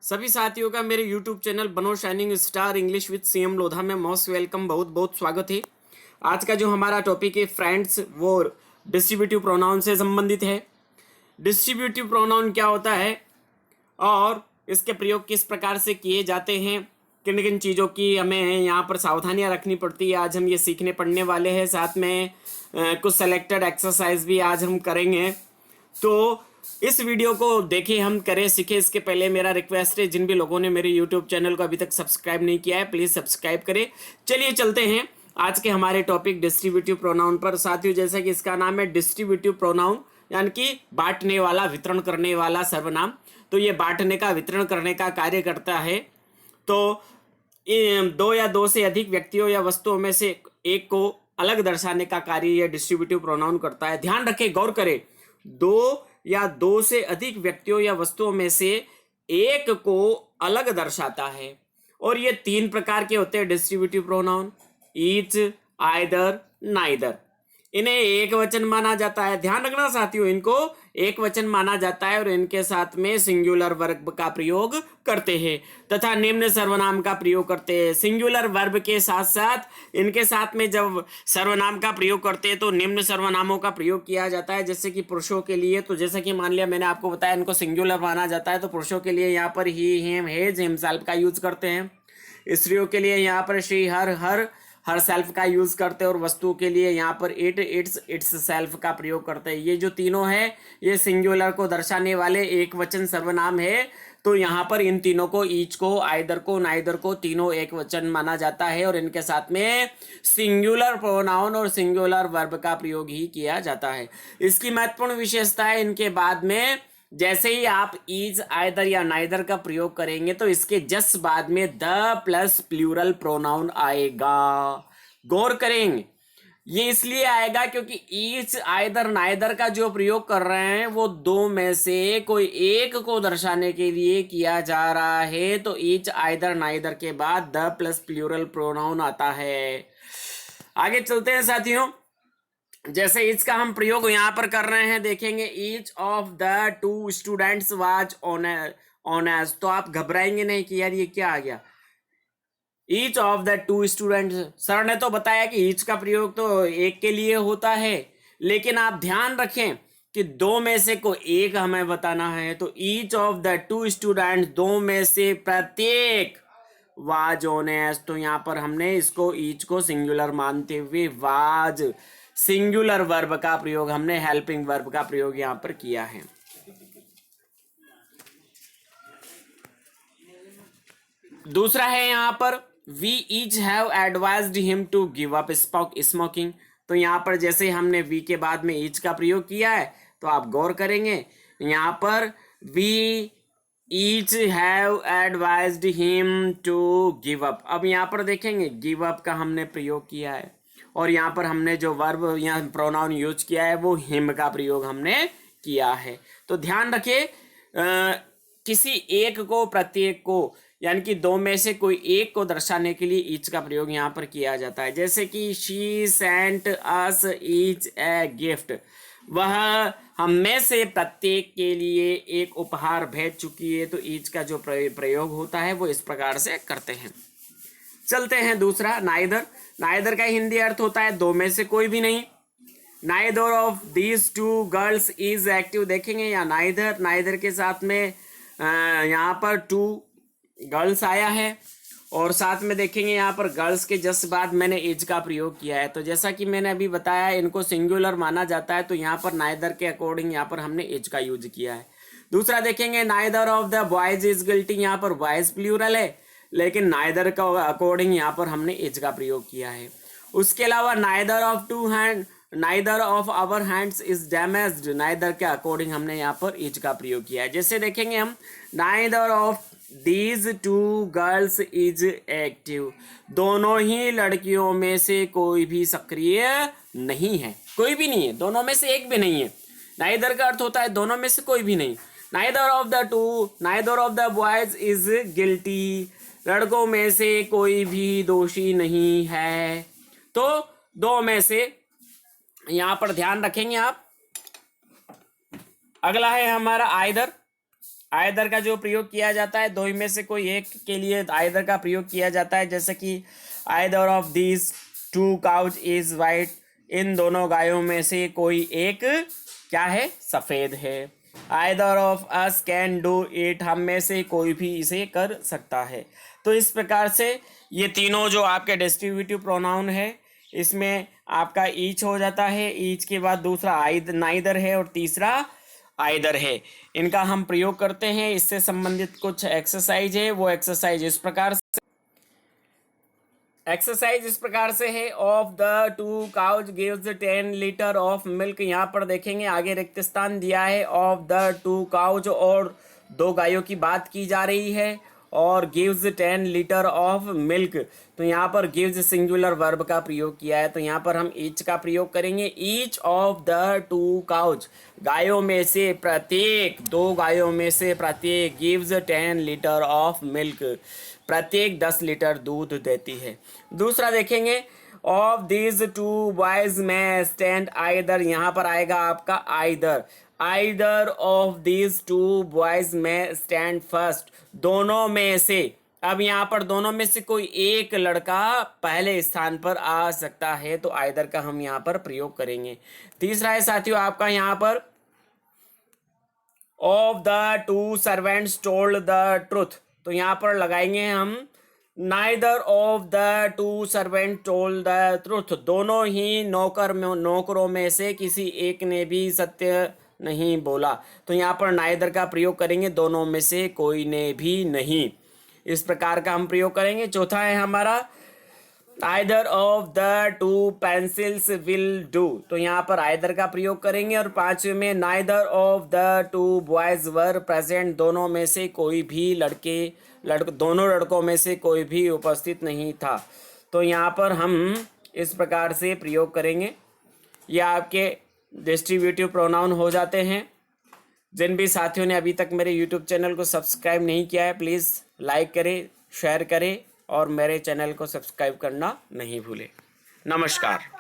सभी साथियों का मेरे YouTube चैनल बनो shining star English with CM Lodha में मोस्ट वेलकम, बहुत बहुत स्वागत है। आज का जो हमारा टॉपिक है फ्रेंड्स, वो डिस्ट्रीब्यूटिव प्रोनाउन से संबंधित है। डिस्ट्रीब्यूटिव प्रोनाउन क्या होता है और इसके प्रयोग किस प्रकार से किए जाते हैं, किन किन चीज़ों की हमें यहाँ पर सावधानियाँ रखनी पड़ती है, आज हम ये सीखने पढ़ने वाले हैं। साथ में कुछ सेलेक्टेड एक्सरसाइज भी आज हम करेंगे। तो इस वीडियो को देखें, हम करें सीखें। इसके पहले मेरा रिक्वेस्ट है, जिन भी लोगों ने मेरे यूट्यूब चैनल को अभी तक सब्सक्राइब नहीं किया है प्लीज़ सब्सक्राइब करें। चलिए चलते हैं आज के हमारे टॉपिक डिस्ट्रीब्यूटिव प्रोनाउन पर। साथियों, जैसा कि इसका नाम है डिस्ट्रीब्यूटिव प्रोनाउन, यानी कि बांटने वाला, वितरण करने वाला सर्वनाम। तो ये बांटने का, वितरण करने का कार्य करता है। तो दो या दो से अधिक व्यक्तियों या वस्तुओं में से एक को अलग दर्शाने का कार्य यह डिस्ट्रीब्यूटिव प्रोनाउन करता है। ध्यान रखें, गौर करें, दो या दो से अधिक व्यक्तियों या वस्तुओं में से एक को अलग दर्शाता है। और ये तीन प्रकार के होते हैं distributive pronoun: each, either, neither. इन्हें एक वचन माना जाता है। ध्यान रखना साथियों, इनको एक वचन माना जाता है और इनके साथ में सिंगुलर वर्ब का प्रयोग करते हैं तथा निम्न सर्वनाम का प्रयोग करते हैं। सिंगुलर वर्ब के साथ साथ इनके साथ में जब सर्वनाम का प्रयोग करते हैं तो निम्न सर्वनामों का प्रयोग किया जाता है। जैसे कि पुरुषों के लिए, तो जैसे कि मान लिया मैंने आपको बताया इनको सिंगुलर माना जाता है, तो पुरुषों के लिए यहाँ पर ही, हिम, हेज, हिमसेल्फ का यूज करते हैं। स्त्रियों के लिए यहाँ पर शी, हर सेल्फ का यूज करते हैं। और वस्तुओं के लिए यहाँ पर इट, इट्स सेल्फ का प्रयोग करते हैं। ये जो तीनों है ये सिंगुलर को दर्शाने वाले एक वचन सर्वनाम है। तो यहाँ पर इन तीनों को, ईच को, आइदर को, नाइदर को, तीनों एक वचन माना जाता है और इनके साथ में सिंगुलर प्रोनाउन और सिंगुलर वर्ब का प्रयोग ही किया जाता है। इसकी महत्वपूर्ण विशेषता है, इनके बाद में जैसे ही आप ईज, आइदर या नाइदर का प्रयोग करेंगे तो इसके जस्ट बाद में द प्लस प्लूरल प्रोनाउन आएगा। गौर करेंगे, ये इसलिए आएगा क्योंकि ईच, आइदर, नाइदर का जो प्रयोग कर रहे हैं वो दो में से कोई एक को दर्शाने के लिए किया जा रहा है। तो ईच, आइदर, नाइदर के बाद द प्लस प्लूरल प्रोनाउन आता है। आगे चलते हैं साथियों। जैसे इसका हम प्रयोग यहाँ पर कर रहे हैं, देखेंगे each of the to students was honours. तो आप घबराएंगे नहीं कि यार ये क्या आ गया, each of the to students. Sir ने तो बताया कि ईच का प्रयोग तो एक के लिए होता है, लेकिन आप ध्यान रखें कि दो में से कोई एक हमें बताना है। तो each of the to students, दो में से प्रत्येक, वाज ऑनर्स। तो यहाँ पर हमने इसको, ईच को सिंगुलर मानते हुए वाज, सिंगुलर वर्ब का प्रयोग, हमने हेल्पिंग वर्ब का प्रयोग यहां पर किया है। दूसरा है यहां पर we each have advised him to give up smoking. तो यहां पर जैसे हमने वी के बाद में ईच का प्रयोग किया है, तो आप गौर करेंगे यहां पर we each have advised him to give up. अब यहां पर देखेंगे गिव अप का हमने प्रयोग किया है और यहाँ पर हमने जो वर्ब या प्रोनाउन यूज किया है वो हिम का प्रयोग हमने किया है। तो ध्यान रखिए, किसी एक को, प्रत्येक को, यानी कि दो में से कोई एक को दर्शाने के लिए ईच का प्रयोग यहाँ पर किया जाता है। जैसे कि she sent us each a gift, वह हम में से प्रत्येक के लिए एक उपहार भेज चुकी है। तो ईच का जो प्रयोग होता है वो इस प्रकार से करते हैं। चलते हैं दूसरा, नाइदर। नाइदर का हिंदी अर्थ होता है दो में से कोई भी नहीं। Neither of these to girls is active. देखेंगे या नाइदर, नाइदर के साथ में यहाँ पर टू गर्ल्स आया है और साथ में देखेंगे यहाँ पर गर्ल्स के जस्ट बाद मैंने इज का प्रयोग किया है। तो जैसा कि मैंने अभी बताया इनको सिंगुलर माना जाता है, तो यहाँ पर नाइदर के अकॉर्डिंग यहाँ पर हमने इज का यूज किया है। दूसरा देखेंगे neither of the boys is guilty. यहाँ पर बॉयज प्लूरल है, लेकिन नाइदर का अकॉर्डिंग यहाँ पर हमने इज का प्रयोग किया है। उसके अलावा neither of two hand, neither of our hands is damaged. Neither के अकॉर्डिंग हमने यहाँ पर इज का प्रयोग किया है। जैसे देखेंगे हम, neither of these to girls is active. दोनों ही लड़कियों में से कोई भी सक्रिय नहीं है, कोई भी नहीं है, दोनों में से एक भी नहीं है। नाइदर का अर्थ होता है दोनों में से कोई भी नहीं। Neither of the to, neither of the boys is guilty. लड़कों में से कोई भी दोषी नहीं है। तो दो में से, यहां पर ध्यान रखेंगे आप। अगला है हमारा आइदर। आइदर का जो प्रयोग किया जाता है, दो में से कोई एक के लिए आइदर का प्रयोग किया जाता है, जैसे कि either of these two cows is white, इन दोनों गायों में से कोई एक क्या है, सफेद है। Either of us can do it, हम में से कोई भी इसे कर सकता है। तो इस प्रकार से ये तीनों जो आपके डिस्ट्रीब्यूटिव प्रोनाउन है, इसमें आपका ईच हो जाता है, ईच के बाद दूसरा नाइदर है और तीसरा आइदर है। इनका हम प्रयोग करते हैं। इससे संबंधित कुछ एक्सरसाइज है, वो एक्सरसाइज इस प्रकार से है। Of the two cows gives 10 litre of milk. यहाँ पर देखेंगे आगे रिक्त स्थान दिया है। ऑफ द टू काउज, और दो गायों की बात की जा रही है, और गिव्स 10 लीटर ऑफ मिल्क। तो यहाँ पर गिव्स सिंगुलर वर्ब का प्रयोग किया है, तो यहाँ पर हम ईच का प्रयोग करेंगे। Each of the two cows, गायों में से प्रत्येक, दो गायों में से प्रत्येक, गिव्स 10 लीटर ऑफ मिल्क, प्रत्येक 10 लीटर दूध देती है। दूसरा देखेंगे, ऑफ दीज टू बॉयज में स्टैंड आइदर, यहाँ पर आएगा आपका either. Either of these to boys में स्टैंड फर्स्ट, दोनों में से। अब यहाँ पर दोनों में से कोई एक लड़का पहले स्थान पर आ सकता है, तो आइदर का हम यहाँ पर प्रयोग करेंगे। तीसरा है साथियों आपका यहाँ पर, of the to servants told the truth. तो यहाँ पर लगाएंगे हम neither of the to servant told the truth, दोनों ही नौकरों में से किसी एक ने भी सत्य नहीं बोला। तो यहाँ पर नाइदर का प्रयोग करेंगे, दोनों में से कोई ने भी नहीं, इस प्रकार का हम प्रयोग करेंगे। चौथा है हमारा, either of the two pencils will do. तो यहाँ पर आइदर का प्रयोग करेंगे। और पांचवें में, neither of the to boys were present, दोनों में से कोई भी दोनों लड़कों में से कोई भी उपस्थित नहीं था। तो यहाँ पर हम इस प्रकार से प्रयोग करेंगे। यह आपके डिस्ट्रीब्यूटिव प्रोनाउन हो जाते हैं। जिन भी साथियों ने अभी तक मेरे यूट्यूब चैनल को सब्सक्राइब नहीं किया है, प्लीज़ लाइक करें, शेयर करें और मेरे चैनल को सब्सक्राइब करना नहीं भूलें। नमस्कार।